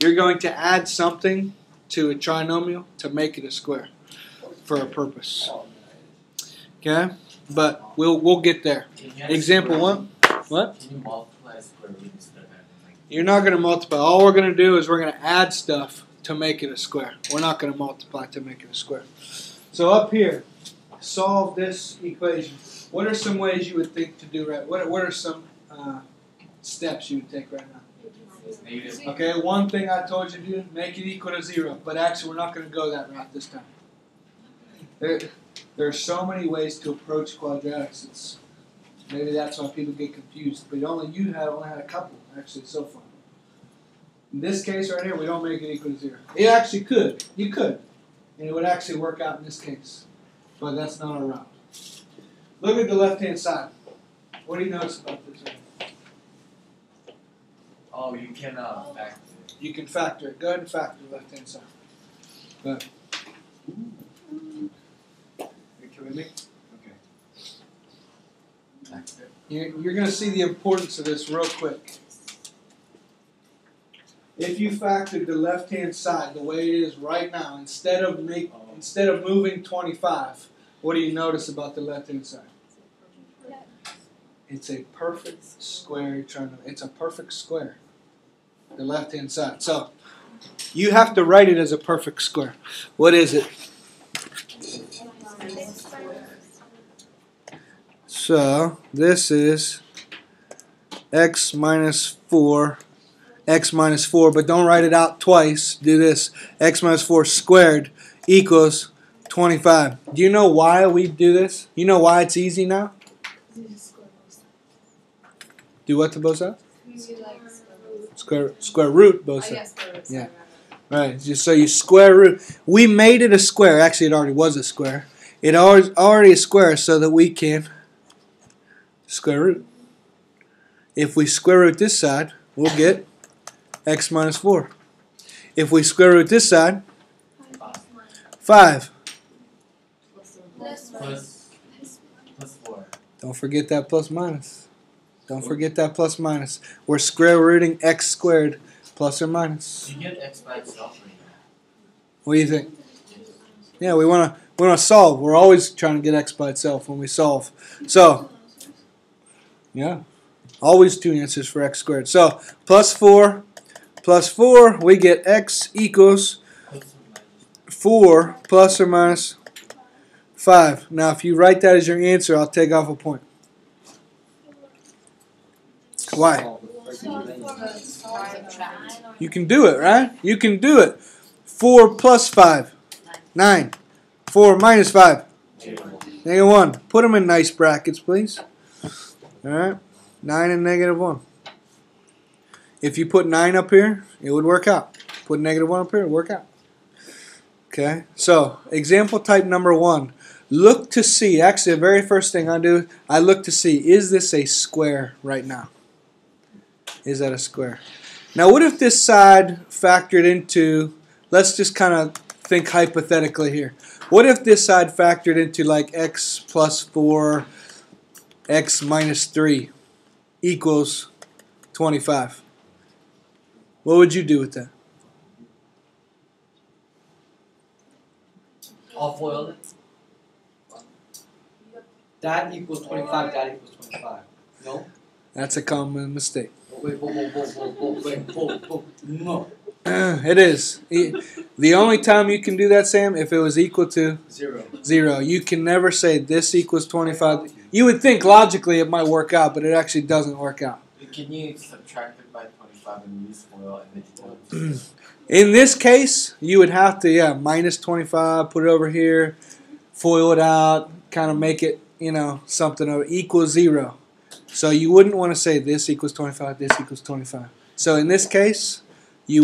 you're going to add something to a trinomial to make it a square for a purpose. Okay? But we'll get there. Example 1. What? Can you multiply square root instead of adding? You're not going to multiply. All we're going to do is we're going to add stuff to make it a square. We're not going to multiply to make it a square. So up here, solve this equation. What are some ways you would think to do right? What are some steps you would take right now? Okay, one thing I told you to do, make it equal to 0. But actually, we're not going to go that route this time. There are so many ways to approach quadratics. Maybe that's why people get confused. But only had a couple, actually, so far. In this case right here, we don't make it equal to 0. It actually could. You could. And it would actually work out in this case. But that's not our route. Look at the left-hand side. What do you notice about this? Oh, you can factor it. You can factor it. Go ahead and factor the left-hand side. But, you with me? Okay. You're going to see the importance of this real quick. If you factored the left-hand side the way it is right now, instead of moving 25, what do you notice about the left-hand side? It's a perfect square. It's a perfect square. The left-hand side. So you have to write it as a perfect square. What is it? So this is x minus 4, but don't write it out twice. Do this. X minus 4 squared equals 25. Do you know why we do this? You know why it's easy now? Do what to both sides? Square root both sides. Yeah. Right. Just so you square root. We made it a square. Actually, it already was a square. It already a square so that we can square root. If we square root this side, we'll get x minus 4. If we square root this side, 5. Plus 4. Don't forget that plus minus. Don't forget that plus minus. We're square rooting x squared plus or minus. You get x by itself right now. What do you think? Yeah, we want to solve. We're always trying to get x by itself when we solve. So, yeah, always 2 answers for x squared. So, plus 4, we get x equals 4 plus or minus 5. Now, if you write that as your answer, I'll take off a point. Why? You can do it, right? You can do it. 4 plus 5. 9. 4 minus 5. -1. Put them in nice brackets, please. Alright? 9 and -1. If you put 9 up here, it would work out. Put -1 up here, it would work out. Okay? So, example type number 1. Look to see. Actually, the very first thing I do, I look to see, is this a square right now? Is that a square? Now, what if this side factored into, let's just kind of think hypothetically here. What if this side factored into like x plus 4, x minus 3 equals 25? What would you do with that? I'll FOIL it. That equals 25, that equals 25. No? That's a common mistake. Wait, no. It is. The only time you can do that, Sam, if it was equal to 0. You can never say this equals 25. You would think logically it might work out, but it actually doesn't work out. Can you subtract it by 25 and use FOIL and then In this case, you would have to, minus 25, put it over here, FOIL it out, kind of make it, something over equals 0. So you wouldn't want to say this equals 25, this equals 25. So in this case, I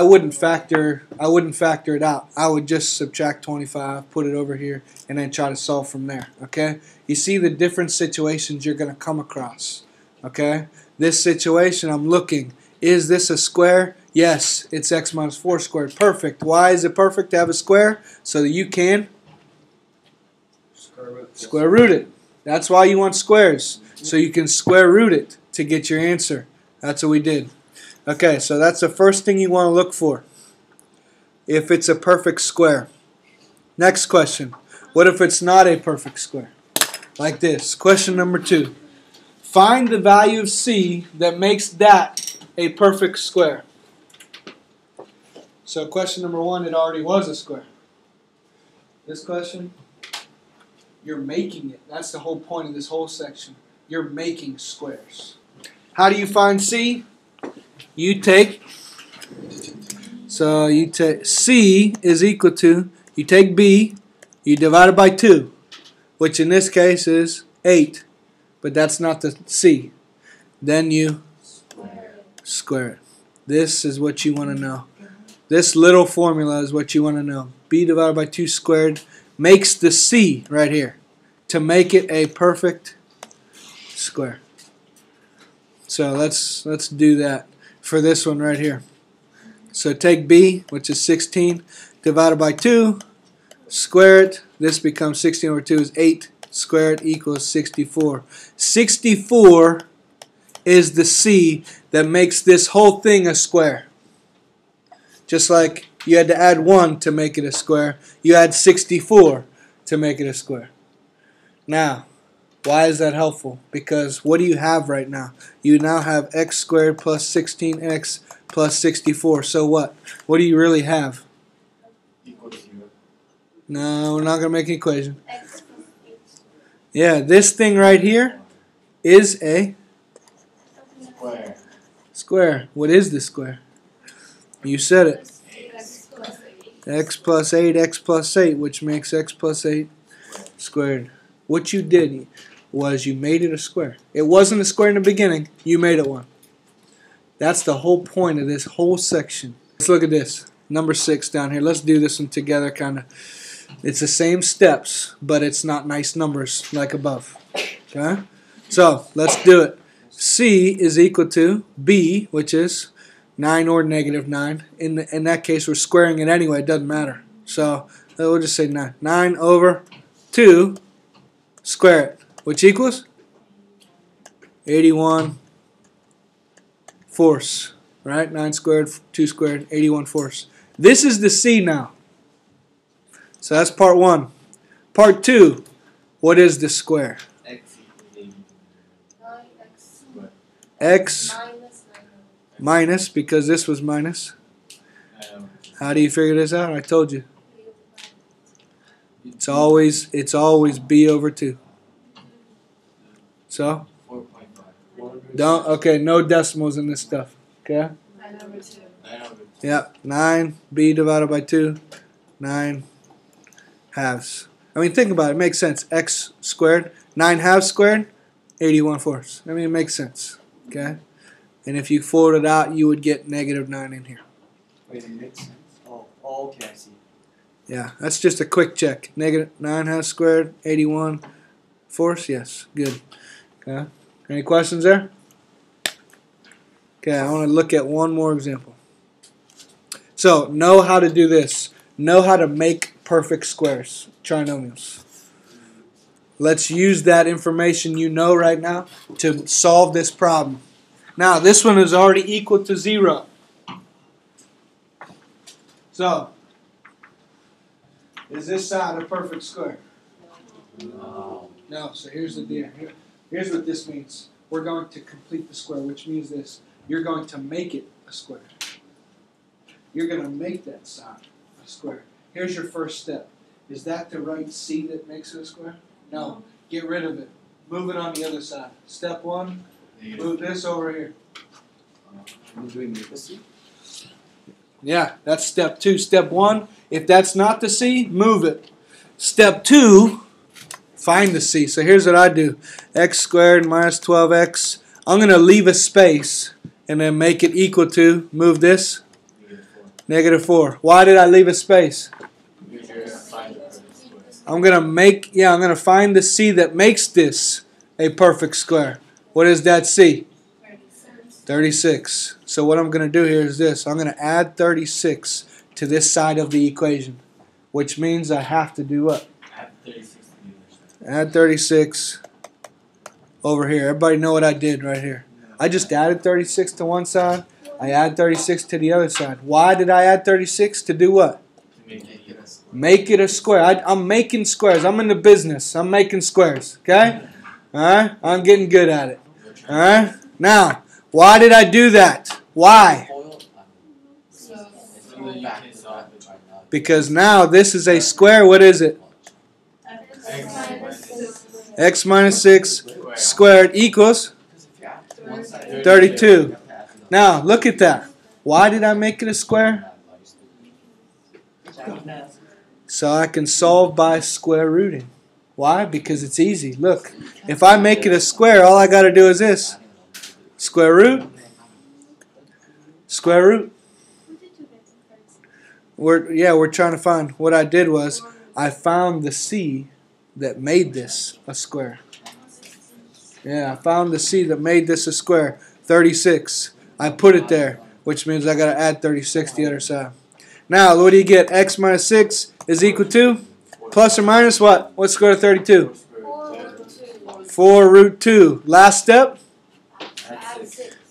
wouldn't factor it out. I would just subtract 25, put it over here, and then try to solve from there. Okay? You see the different situations you're going to come across. Okay? This situation, I'm looking. Is this a square? Yes, it's x minus 4 squared. Perfect. Why is it perfect to have a square? So that you can square root it. That's why you want squares. So you can square root it to get your answer. That's what we did. Okay, so that's the first thing you want to look for. If it's a perfect square. Next question. What if it's not a perfect square? Like this. Question number 2. Find the value of C that makes that a perfect square. So question number 1, it already was a square. This question, you're making it. That's the whole point of this whole section. You're making squares. How do you find C? You take, C is equal to, you take B, you divide it by 2, which in this case is 8, but that's not the C. Then you square it. This is what you want to know. This little formula is what you want to know. B divided by 2 squared makes the C right here to make it a perfect square. So let's do that for this one right here. So take B, which is 16, divided by 2, square it. This becomes 16 over 2 is 8 squared equals 64. 64 is the C that makes this whole thing a square. Just like you had to add 1 to make it a square, you add 64 to make it a square. Now, why is that helpful? Because what do you have right now? You now have x squared plus 16x plus 64. So what? What do you really have? Equal to 0. No, we're not going to make an equation. Yeah, this thing right here is a Square. square. What is the square? You said it. X plus 8, x plus 8, which makes x plus 8 squared. What you did was you made it a square. It wasn't a square in the beginning. You made it one. That's the whole point of this whole section. Let's look at this. Number 6 down here. Let's do this one together kind of. It's the same steps, but it's not nice numbers like above. Okay? So, let's do it. C is equal to B, which is 9 or negative 9. In that case, we're squaring it anyway. It doesn't matter. So, we'll just say 9. 9 over 2, square it, which equals 81 fourths. Right? 9 squared, 2 squared, 81 fourths. This is the C now. So that's part 1. Part 2, what is the square? X equals 80. X minus, because this was minus. How do you figure this out? I told you. It's always B over 2. So? 4.5. Okay, no decimals in this stuff. Okay? 9 over 2. 9 over 2. Yep, 9, B divided by 2, 9 halves. I mean, think about it. It makes sense. X squared, 9 halves squared, 81 fourths. I mean, it makes sense. Okay? And if you fold it out, you would get negative 9 in here. Wait, it makes sense. Oh, okay, I see. Yeah, that's just a quick check. Negative 9 halves squared, 81 fourths. Yes, good. Okay. Any questions there? Okay, I want to look at one more example. So, know how to do this. Know how to make perfect squares, trinomials. Let's use that information you know right now to solve this problem. Now, this one is already equal to 0. So, is this side a perfect square? No. No, so here's the deal. Here's what this means. We're going to complete the square, which means this. You're going to make it a square. You're going to make that side a square. Here's your first step. Is that the right C that makes it a square? No. Get rid of it. Move it on the other side. Step 1, move this over here. Do we make the C? Yeah, that's step 2. Step 1, if that's not the C, move it. Step 2, find the C. So here's what I do. X squared minus 12x. I'm going to leave a space and then make it equal to, move this, negative 4. Why did I leave a space? I'm going to find the C that makes this a perfect square. What is that C? 36. So what I'm going to do here is this. I'm going to add 36 to this side of the equation, which means I have to do what? Add 36 to the other side. Add 36 over here. Everybody know what I did right here? I just added 36 to one side, I add 36 to the other side. Why did I add 36? To do what? Make it a square. I'm making squares. I'm in the business. I'm making squares. Okay? Alright? I'm getting good at it. Alright? Now, why did I do that? Why? Because now this is a square. What is it? X minus 6 squared equals 32. Now, look at that. Why did I make it a square? So I can solve by square rooting. Why? Because it's easy. Look, if I make it a square, all I got to do is this. Square root. Square root. We're trying to find. What I did was I found the c that made this a square. Yeah, I found the c that made this a square. 36. I put it there, which means I got to add 36 to the other side. Now, what do you get? X minus 6 is equal to? Plus or minus what? What's square root of 32? 4 root 2. Last step?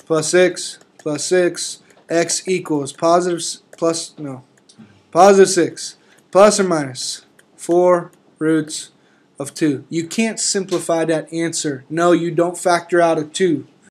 Plus 6. Plus 6. X equals positive 6. Plus or minus 4 roots of 2. You can't simplify that answer. No, you don't factor out a 2.